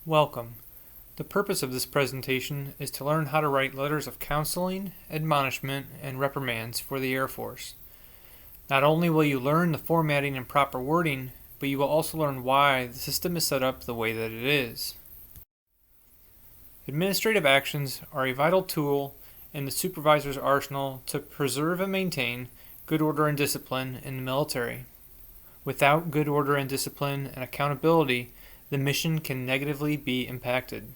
Welcome. The purpose of this presentation is to learn how to write letters of counseling, admonishment, and reprimands for the Air Force. Not only will you learn the formatting and proper wording, but you will also learn why the system is set up the way that it is. Administrative actions are a vital tool in the supervisor's arsenal to preserve and maintain good order and discipline in the military. Without good order and discipline and accountability, the mission can negatively be impacted.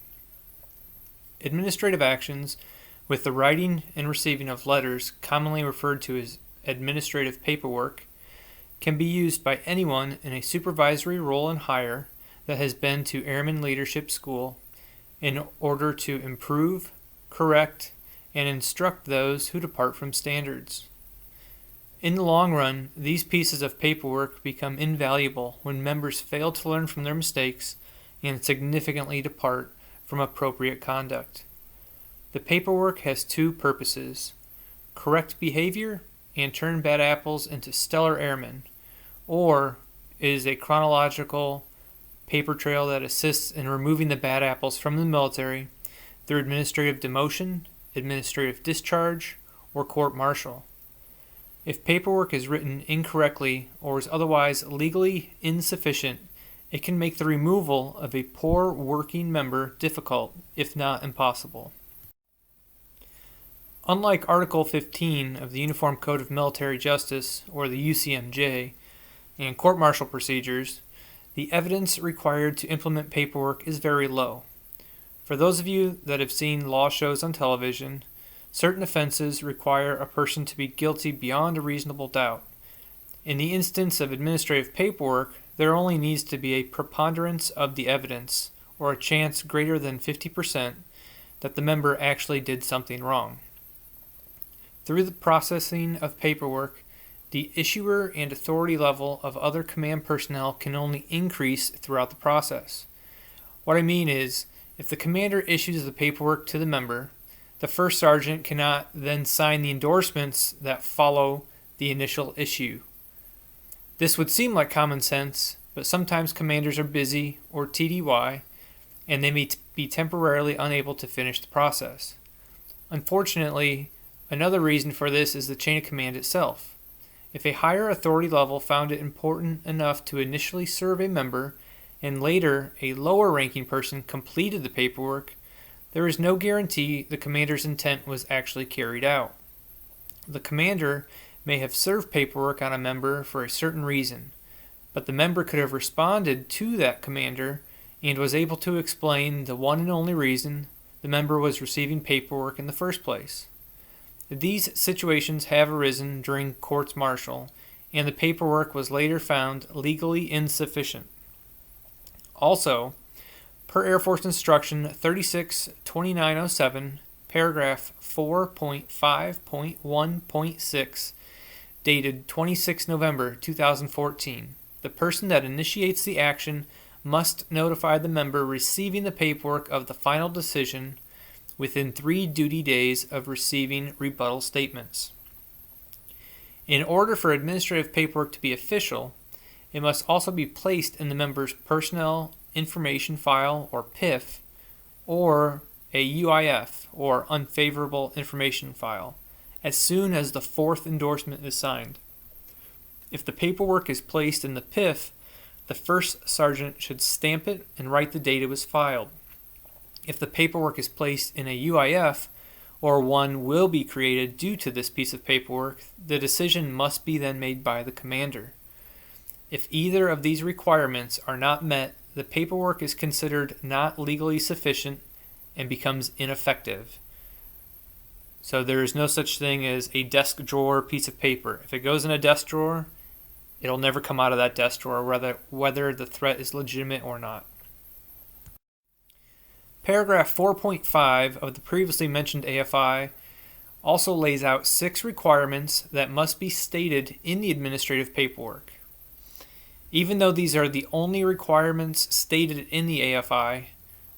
Administrative actions, with the writing and receiving of letters, commonly referred to as administrative paperwork, can be used by anyone in a supervisory role and higher that has been to Airman Leadership School in order to improve, correct, and instruct those who depart from standards. In the long run, these pieces of paperwork become invaluable when members fail to learn from their mistakes and significantly depart from appropriate conduct. The paperwork has two purposes: correct behavior and turn bad apples into stellar airmen, or it is a chronological paper trail that assists in removing the bad apples from the military through administrative demotion, administrative discharge, or court-martial. If paperwork is written incorrectly or is otherwise legally insufficient, it can make the removal of a poor working member difficult, if not impossible. Unlike Article 15 of the Uniform Code of Military Justice, or the UCMJ, and court-martial procedures, the evidence required to implement paperwork is very low. For those of you that have seen law shows on television, certain offenses require a person to be guilty beyond a reasonable doubt. In the instance of administrative paperwork, there only needs to be a preponderance of the evidence, or a chance greater than 50%, that the member actually did something wrong. Through the processing of paperwork, the issuer and authority level of other command personnel can only increase throughout the process. What I mean is, if the commander issues the paperwork to the member, the first sergeant cannot then sign the endorsements that follow the initial issue. This would seem like common sense, but sometimes commanders are busy or TDY, and they may be temporarily unable to finish the process. Unfortunately, another reason for this is the chain of command itself. If a higher authority level found it important enough to initially serve a member, and later a lower ranking person completed the paperwork, there is no guarantee the commander's intent was actually carried out. The commander may have served paperwork on a member for a certain reason, but the member could have responded to that commander and was able to explain the one and only reason the member was receiving paperwork in the first place. These situations have arisen during courts-martial, and the paperwork was later found legally insufficient. Also, per Air Force Instruction 36-2907, paragraph 4.5.1.6, dated 26 November 2014, the person that initiates the action must notify the member receiving the paperwork of the final decision within 3 duty days of receiving rebuttal statements. In order for administrative paperwork to be official, it must also be placed in the member's personnel information file, or PIF, or a UIF, or unfavorable information file, as soon as the fourth endorsement is signed. If the paperwork is placed in the PIF, the first sergeant should stamp it and write the date it was filed. If the paperwork is placed in a UIF, or one will be created due to this piece of paperwork, the decision must be then made by the commander. If either of these requirements are not met, the paperwork is considered not legally sufficient and becomes ineffective. So there is no such thing as a desk drawer piece of paper. If it goes in a desk drawer, it'll never come out of that desk drawer, whether the threat is legitimate or not. Paragraph 4.5 of the previously mentioned AFI also lays out 6 requirements that must be stated in the administrative paperwork. Even though these are the only requirements stated in the AFI,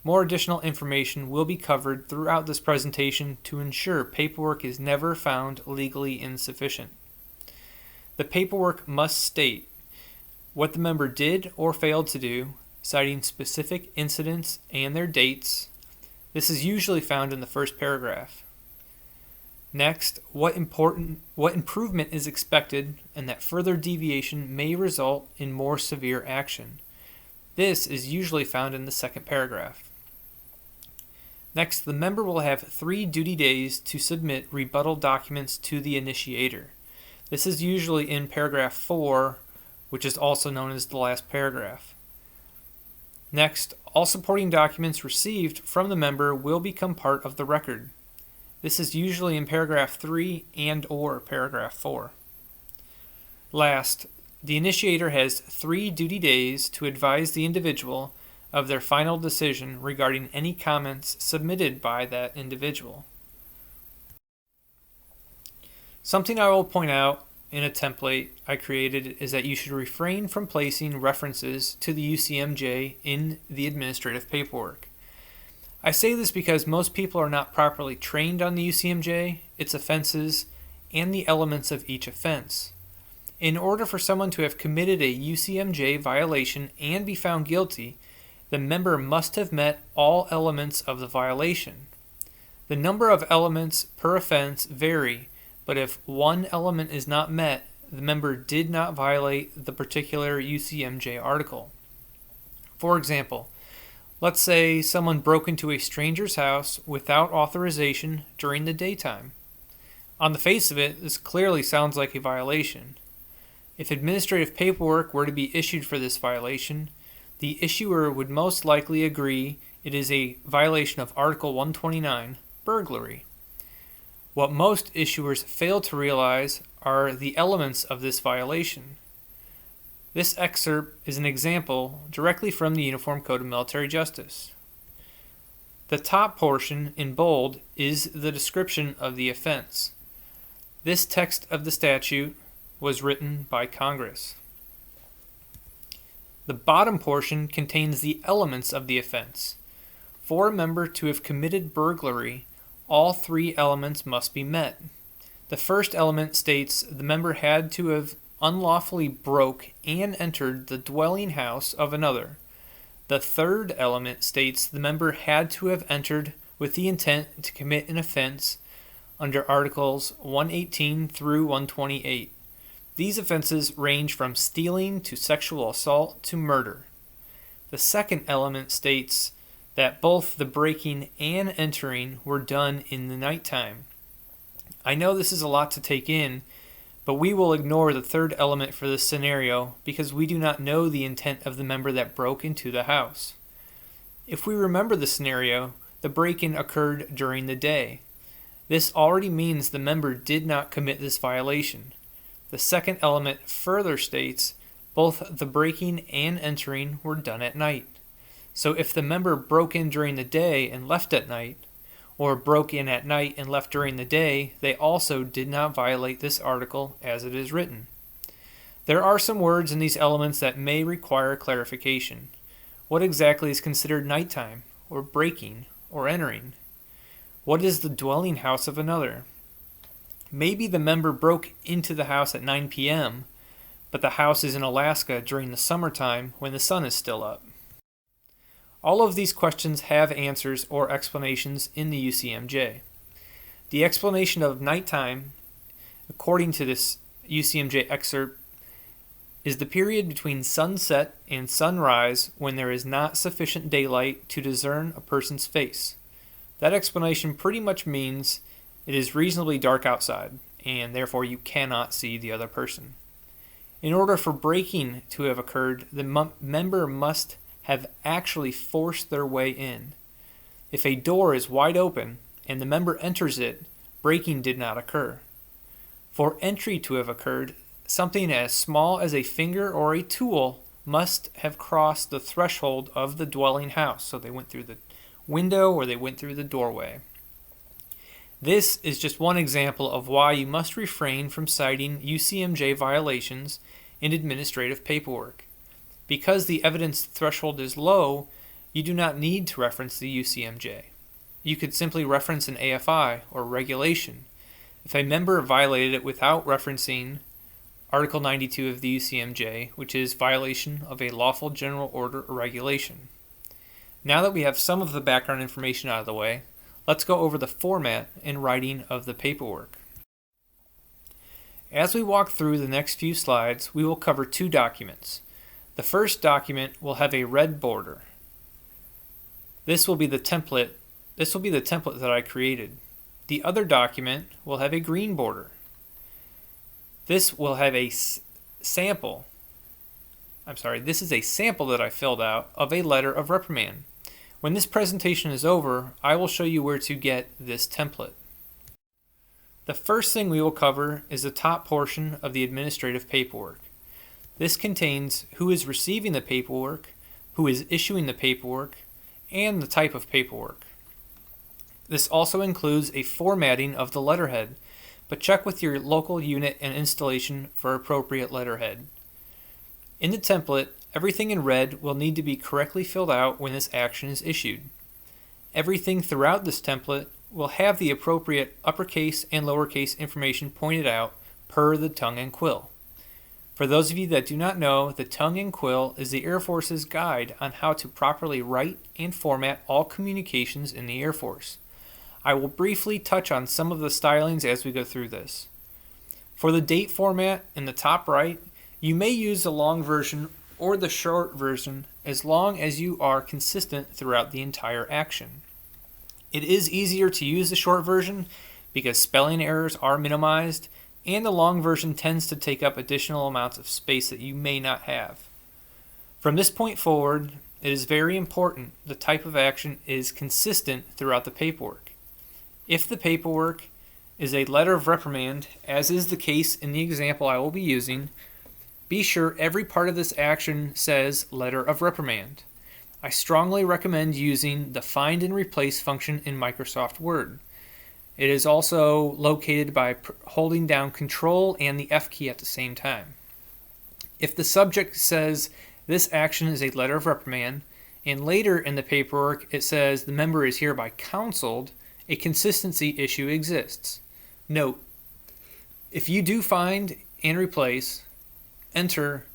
more additional information will be covered throughout this presentation to ensure paperwork is never found legally insufficient. The paperwork must state what the member did or failed to do, citing specific incidents and their dates. This is usually found in the first paragraph. Next, what improvement is expected and that further deviation may result in more severe action. This is usually found in the second paragraph. Next, the member will have 3 duty days to submit rebuttal documents to the initiator. This is usually in paragraph 4, which is also known as the last paragraph. Next, all supporting documents received from the member will become part of the record. This is usually in paragraph 3 and/or paragraph 4. Last, the initiator has 3 duty days to advise the individual of their final decision regarding any comments submitted by that individual. Something I will point out in a template I created is that you should refrain from placing references to the UCMJ in the administrative paperwork. I say this because most people are not properly trained on the UCMJ, its offenses, and the elements of each offense. In order for someone to have committed a UCMJ violation and be found guilty, the member must have met all elements of the violation. The number of elements per offense vary, but if one element is not met, the member did not violate the particular UCMJ article. For example, let's say someone broke into a stranger's house without authorization during the daytime. On the face of it, this clearly sounds like a violation. If administrative paperwork were to be issued for this violation, the issuer would most likely agree it is a violation of Article 129, burglary. What most issuers fail to realize are the elements of this violation. This excerpt is an example directly from the Uniform Code of Military Justice. The top portion in bold is the description of the offense. This text of the statute was written by Congress. The bottom portion contains the elements of the offense. For a member to have committed burglary, all 3 elements must be met. The first element states the member had to have unlawfully broke and entered the dwelling house of another. The third element states the member had to have entered with the intent to commit an offense under Articles 118 through 128. These offenses range from stealing to sexual assault to murder. The second element states that both the breaking and entering were done in the nighttime. I know this is a lot to take in, but we will ignore the third element for this scenario because we do not know the intent of the member that broke into the house. If we remember the scenario, the break-in occurred during the day. This already means the member did not commit this violation. The second element further states both the breaking and entering were done at night. So if the member broke in during the day and left at night, or broke in at night and left during the day, they also did not violate this article as it is written. There are some words in these elements that may require clarification. What exactly is considered nighttime, or breaking, or entering? What is the dwelling house of another? Maybe the member broke into the house at 9 p.m., but the house is in Alaska during the summertime when the sun is still up. All of these questions have answers or explanations in the UCMJ. The explanation of nighttime, according to this UCMJ excerpt, is the period between sunset and sunrise when there is not sufficient daylight to discern a person's face. That explanation pretty much means it is reasonably dark outside, and therefore you cannot see the other person. In order for breaking to have occurred, the member must have actually forced their way in. If a door is wide open and the member enters it, breaking did not occur. For entry to have occurred, something as small as a finger or a tool must have crossed the threshold of the dwelling house. So they went through the window or they went through the doorway. This is just one example of why you must refrain from citing UCMJ violations in administrative paperwork. Because the evidence threshold is low, you do not need to reference the UCMJ. You could simply reference an AFI or regulation. If a member violated it without referencing Article 92 of the UCMJ, which is violation of a lawful general order or regulation. Now that we have some of the background information out of the way, let's go over the format and writing of the paperwork. As we walk through the next few slides, we will cover two documents. The first document will have a red border. This will be the template that I created. The other document will have a green border. This will have a sample. This is a sample that I filled out of a letter of reprimand. When this presentation is over, I will show you where to get this template. The first thing we will cover is the top portion of the administrative paperwork. This contains who is receiving the paperwork, who is issuing the paperwork, and the type of paperwork. This also includes a formatting of the letterhead, but check with your local unit and installation for appropriate letterhead. In the template, everything in red will need to be correctly filled out when this action is issued. Everything throughout this template will have the appropriate uppercase and lowercase information pointed out per the tongue and quill. For those of you that do not know, the tongue and quill is the Air Force's guide on how to properly write and format all communications in the Air Force. I will briefly touch on some of the stylings as we go through this. For the date format in the top right, you may use the long version or the short version as long as you are consistent throughout the entire action. It is easier to use the short version because spelling errors are minimized, and the long version tends to take up additional amounts of space that you may not have. From this point forward, it is very important the type of action is consistent throughout the paperwork. If the paperwork is a letter of reprimand, as is the case in the example I will be using, be sure every part of this action says letter of reprimand. I strongly recommend using the find and replace function in Microsoft Word. It is also located by holding down Control and the F key at the same time. If the subject says this action is a letter of reprimand, and later in the paperwork it says the member is hereby counseled, a consistency issue exists. Note, if you do find and replace, enter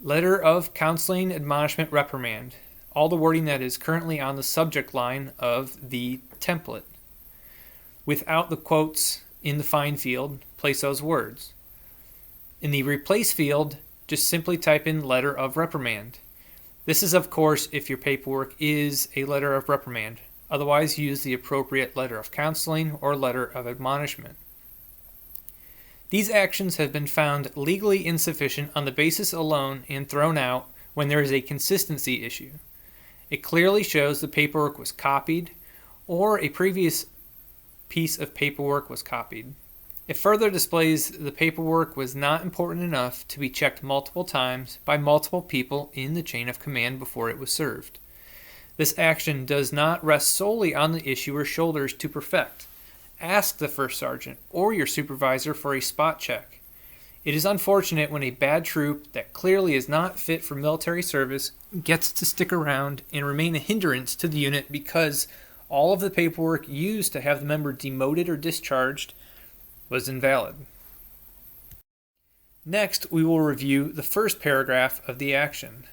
letter of counseling, admonishment, reprimand, all the wording that is currently on the subject line of the template. Without the quotes in the find field, place those words. In the replace field, just simply type in letter of reprimand. This is, of course, if your paperwork is a letter of reprimand. Otherwise, use the appropriate letter of counseling or letter of admonishment. These actions have been found legally insufficient on the basis alone and thrown out when there is a consistency issue. It clearly shows the paperwork was copied or a previous piece of paperwork was copied. It further displays the paperwork was not important enough to be checked multiple times by multiple people in the chain of command before it was served. This action does not rest solely on the issuer's shoulders to perfect. Ask the first sergeant or your supervisor for a spot check. It is unfortunate when a bad troop that clearly is not fit for military service gets to stick around and remain a hindrance to the unit because all of the paperwork used to have the member demoted or discharged was invalid. Next, we will review the first paragraph of the action.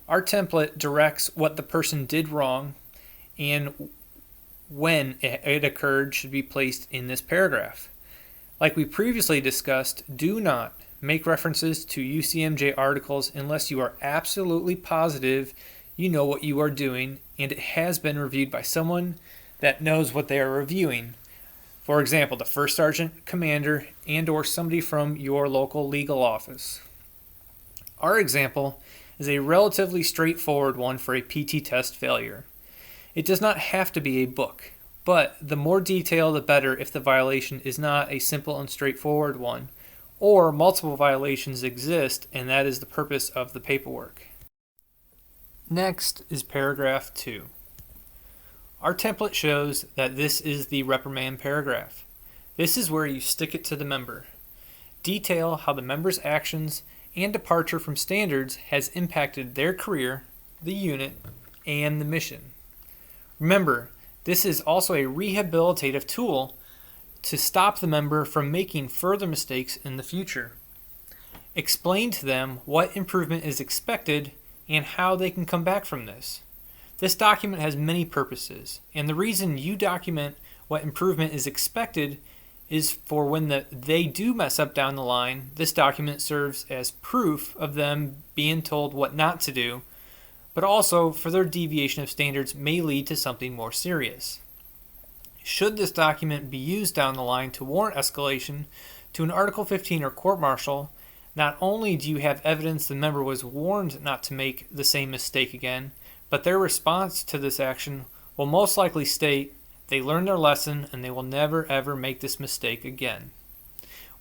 Our template directs what the person did wrong and when it occurred should be placed in this paragraph. Like we previously discussed, do not make references to UCMJ articles unless you are absolutely positive you know what you are doing and it has been reviewed by someone that knows what they are reviewing. For example, the first sergeant, commander, and or somebody from your local legal office. Our example is a relatively straightforward one for a PT test failure. It does not have to be a book, but the more detail the better if the violation is not a simple and straightforward one, or multiple violations exist and that is the purpose of the paperwork. Next is paragraph 2. Our template shows that this is the reprimand paragraph. This is where you stick it to the member. Detail how the member's actions and departure from standards has impacted their career, the unit, and the mission. Remember, this is also a rehabilitative tool to stop the member from making further mistakes in the future. Explain to them what improvement is expected and how they can come back from this. This document has many purposes, and the reason you document what improvement is expected is for when they do mess up down the line, this document serves as proof of them being told what not to do, but also for their deviation of standards may lead to something more serious. Should this document be used down the line to warrant escalation to an Article 15 or court-martial, not only do you have evidence the member was warned not to make the same mistake again, but their response to this action will most likely state they learned their lesson and they will never ever make this mistake again.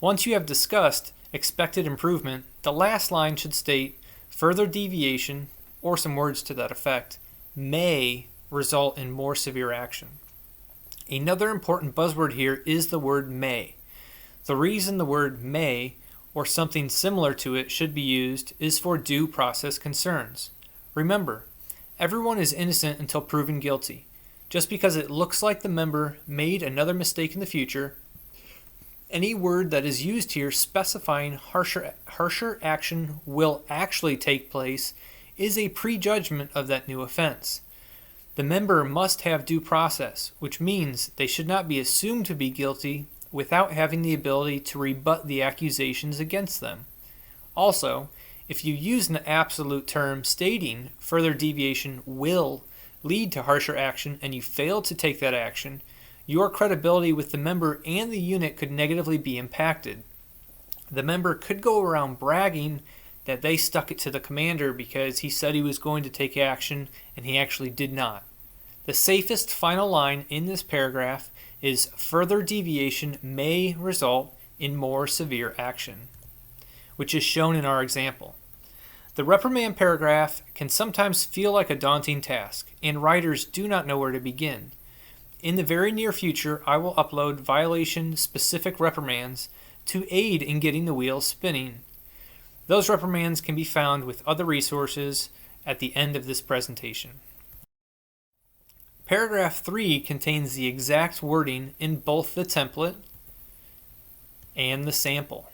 Once you have discussed expected improvement, the last line should state further deviation, or some words to that effect, may result in more severe action. Another important buzzword here is the word may. The reason the word may, or something similar to it, should be used is for due process concerns. Remember, everyone is innocent until proven guilty. Just because it looks like the member made another mistake in the future, any word that is used here specifying harsher action will actually take place is a prejudgment of that new offense. The member must have due process, which means they should not be assumed to be guilty without having the ability to rebut the accusations against them. Also, if you use an absolute term stating further deviation will lead to harsher action and you fail to take that action, your credibility with the member and the unit could negatively be impacted. The member could go around bragging that they stuck it to the commander because he said he was going to take action and he actually did not. The safest final line in this paragraph is further deviation may result in more severe action, which is shown in our example. The reprimand paragraph can sometimes feel like a daunting task, and writers do not know where to begin. In the very near future, I will upload violation-specific reprimands to aid in getting the wheels spinning. Those reprimands can be found with other resources at the end of this presentation. Paragraph 3 contains the exact wording in both the template and the sample.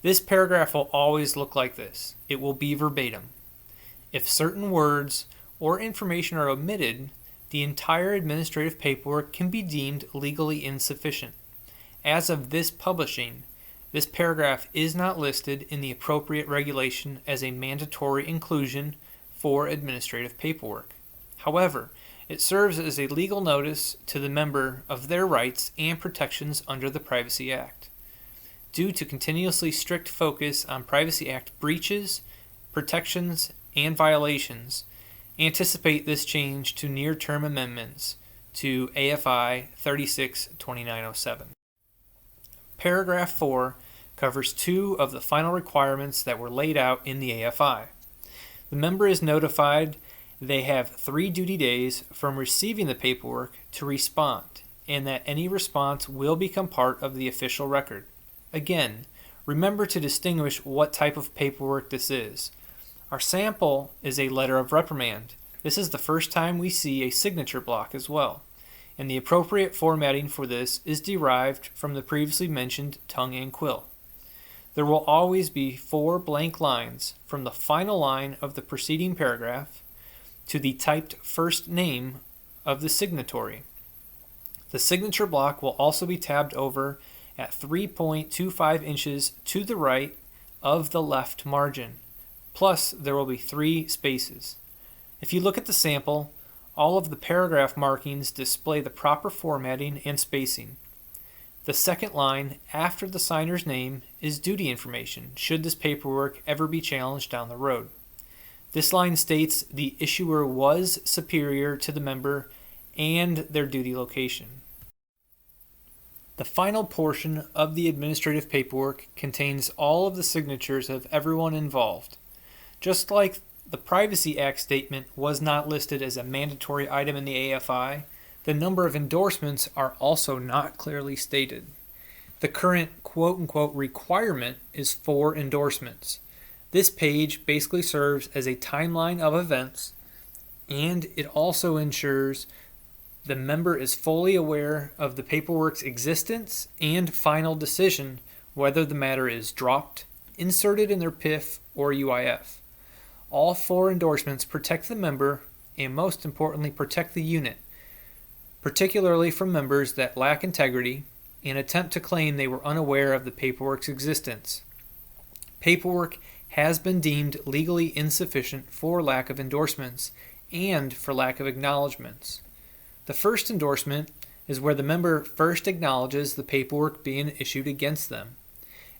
This paragraph will always look like this. It will be verbatim. If certain words or information are omitted, the entire administrative paperwork can be deemed legally insufficient. As of this publishing, this paragraph is not listed in the appropriate regulation as a mandatory inclusion for administrative paperwork. However, it serves as a legal notice to the member of their rights and protections under the Privacy Act. Due to continuously strict focus on Privacy Act breaches, protections, and violations, anticipate this change to near-term amendments to AFI 36-2907. Paragraph 4 covers two of the final requirements that were laid out in the AFI. The member is notified they have 3 duty days from receiving the paperwork to respond, and that any response will become part of the official record. Again, remember to distinguish what type of paperwork this is. Our sample is a letter of reprimand. This is the first time we see a signature block as well, and the appropriate formatting for this is derived from the previously mentioned tongue and quill. There will always be 4 blank lines from the final line of the preceding paragraph to the typed first name of the signatory. The signature block will also be tabbed over at 3.25 inches to the right of the left margin. Plus, there will be 3 spaces. If you look at the sample, all of the paragraph markings display the proper formatting and spacing. The second line after the signer's name is duty information, should this paperwork ever be challenged down the road. This line states the issuer was superior to the member and their duty location. The final portion of the administrative paperwork contains all of the signatures of everyone involved. Just like the Privacy Act statement was not listed as a mandatory item in the AFI, the number of endorsements are also not clearly stated. The current quote-unquote requirement is 4 endorsements. This page basically serves as a timeline of events, and it also ensures the member is fully aware of the paperwork's existence and final decision whether the matter is dropped, inserted in their PIF or UIF. All 4 endorsements protect the member and, most importantly, protect the unit, particularly from members that lack integrity and attempt to claim they were unaware of the paperwork's existence. Paperwork has been deemed legally insufficient for lack of endorsements and for lack of acknowledgments. The first endorsement is where the member first acknowledges the paperwork being issued against them.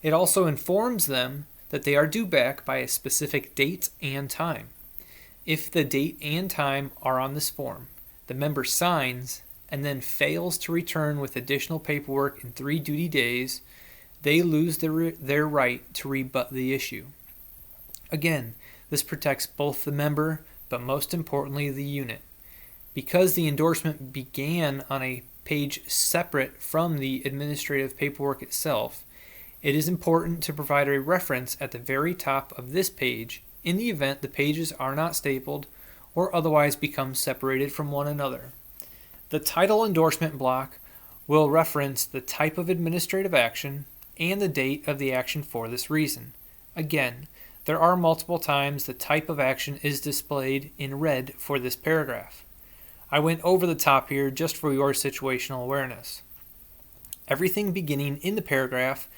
It also informs them that they are due back by a specific date and time. If the date and time are on this form, the member signs and then fails to return with additional paperwork in 3 duty days, they lose their right to rebut the issue. Again, this protects both the member, but most importantly the unit. Because the endorsement began on a page separate from the administrative paperwork itself, it is important to provide a reference at the very top of this page in the event the pages are not stapled or otherwise become separated from one another. The title endorsement block will reference the type of administrative action and the date of the action for this reason. Again, there are multiple times the type of action is displayed in red for this paragraph. I went over the top here just for your situational awareness. Everything beginning in the paragraph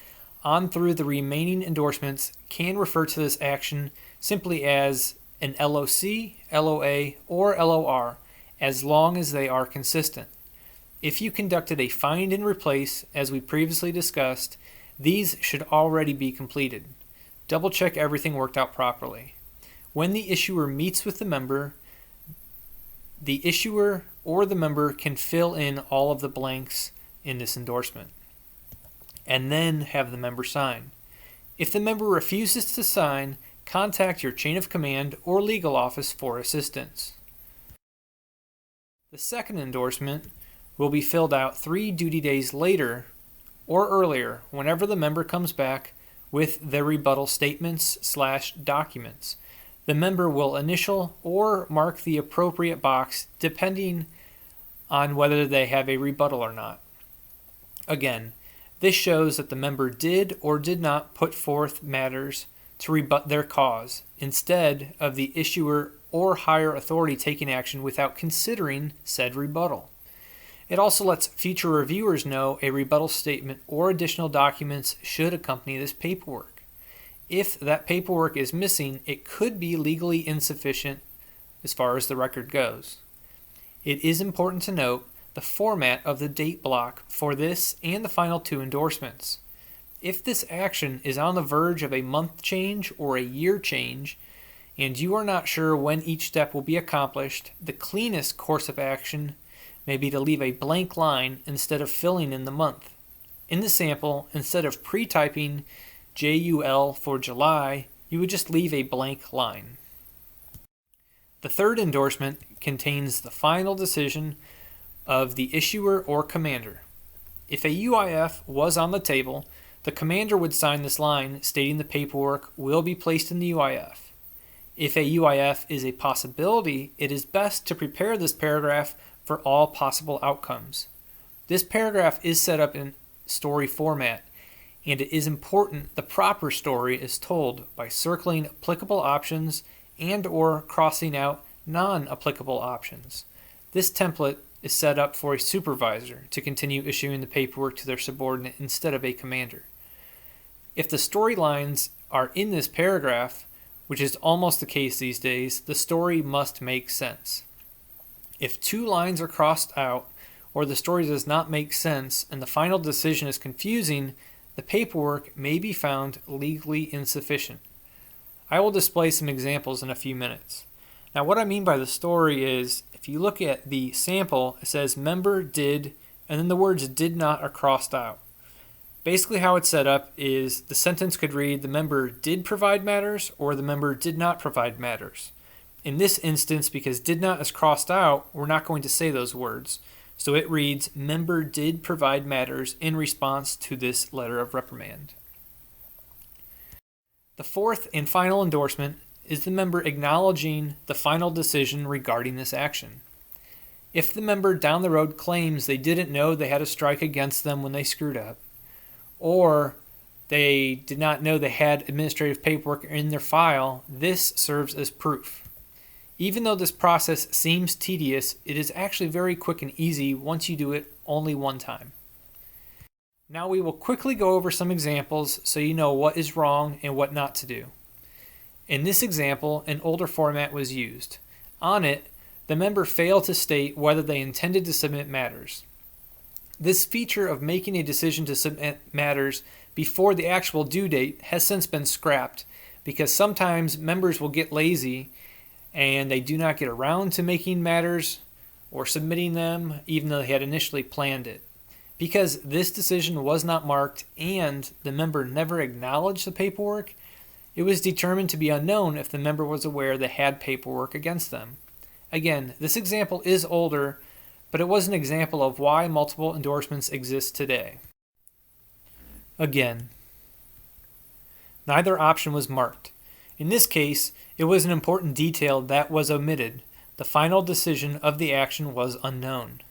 on through the remaining endorsements can refer to this action simply as an LOC, LOA, or LOR, as long as they are consistent. If you conducted a find and replace, as we previously discussed, these should already be completed. Double check everything worked out properly. When the issuer meets with the member, the issuer or the member can fill in all of the blanks in this endorsement and then have the member sign. If the member refuses to sign, contact your chain of command or legal office for assistance. The second endorsement will be filled out 3 duty days later or earlier whenever the member comes back with their rebuttal statements/documents. The member will initial or mark the appropriate box depending on whether they have a rebuttal or not. Again, this shows that the member did or did not put forth matters to rebut their cause, instead of the issuer or higher authority taking action without considering said rebuttal. It also lets future reviewers know a rebuttal statement or additional documents should accompany this paperwork. If that paperwork is missing, it could be legally insufficient as far as the record goes. It is important to note the format of the date block for this and the final 2 endorsements. If this action is on the verge of a month change or a year change, and you are not sure when each step will be accomplished, the cleanest course of action may be to leave a blank line instead of filling in the month. In the sample, instead of pre-typing JUL for July, you would just leave a blank line. The third endorsement contains the final decision of the issuer or commander. If a UIF was on the table, the commander would sign this line stating the paperwork will be placed in the UIF. If a UIF is a possibility, it is best to prepare this paragraph for all possible outcomes. This paragraph is set up in story format, and it is important the proper story is told by circling applicable options and or crossing out non-applicable options. This template is set up for a supervisor to continue issuing the paperwork to their subordinate instead of a commander. If the storylines are in this paragraph, which is almost the case these days, the story must make sense. If 2 lines are crossed out or the story does not make sense and the final decision is confusing, the paperwork may be found legally insufficient. I will display some examples in a few minutes. Now, what I mean by the story is, if you look at the sample, it says member did, and then the words did not are crossed out. Basically how it's set up is the sentence could read the member did provide matters or the member did not provide matters. In this instance, because did not is crossed out, we're not going to say those words. So it reads member did provide matters in response to this letter of reprimand. The fourth and final endorsement is the member acknowledging the final decision regarding this action. If the member down the road claims they didn't know they had a strike against them when they screwed up, or they did not know they had administrative paperwork in their file, this serves as proof. Even though this process seems tedious, it is actually very quick and easy once you do it only one time. Now we will quickly go over some examples so you know what is wrong and what not to do. In this example, an older format was used. On it, the member failed to state whether they intended to submit matters. This feature of making a decision to submit matters before the actual due date has since been scrapped because sometimes members will get lazy and they do not get around to making matters or submitting them even though they had initially planned it. Because this decision was not marked and the member never acknowledged the paperwork, it was determined to be unknown if the member was aware they had paperwork against them. Again, this example is older, but it was an example of why multiple endorsements exist today. Again, neither option was marked. In this case, it was an important detail that was omitted. The final decision of the action was unknown.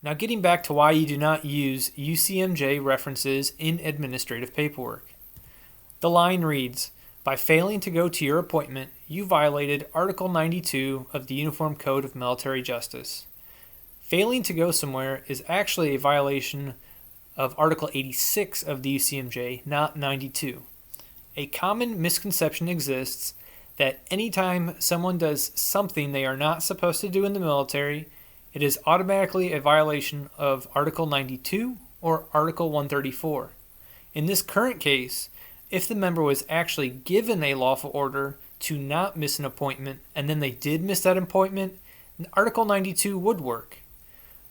Now getting back to why you do not use UCMJ references in administrative paperwork. The line reads, "By failing to go to your appointment, you violated Article 92 of the Uniform Code of Military Justice." Failing to go somewhere is actually a violation of Article 86 of the UCMJ, not 92. A common misconception exists that anytime someone does something they are not supposed to do in the military, it is automatically a violation of Article 92 or Article 134. In this current case, if the member was actually given a lawful order to not miss an appointment and then they did miss that appointment, Article 92 would work.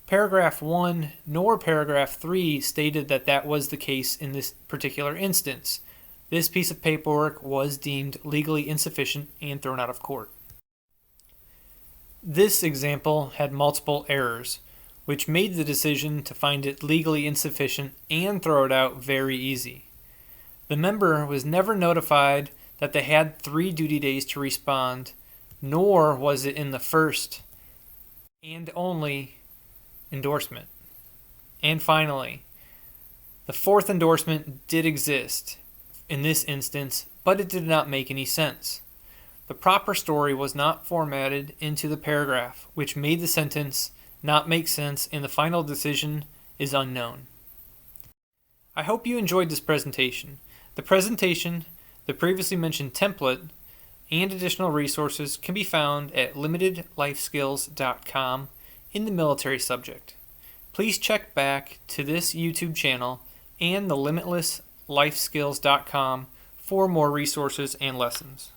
Paragraph 1 nor Paragraph 3 stated that that was the case in this particular instance. This piece of paperwork was deemed legally insufficient and thrown out of court. This example had multiple errors, which made the decision to find it legally insufficient and throw it out very easy. The member was never notified that they had 3 duty days to respond, nor was it in the first and only endorsement. And finally, the 4th endorsement did exist in this instance, but it did not make any sense. The proper story was not formatted into the paragraph, which made the sentence not make sense, and the final decision is unknown. I hope you enjoyed this presentation. The presentation, the previously mentioned template, and additional resources can be found at limitedlifeskills.com in the military subject. Please check back to this YouTube channel and the limitlesslifeskills.com for more resources and lessons.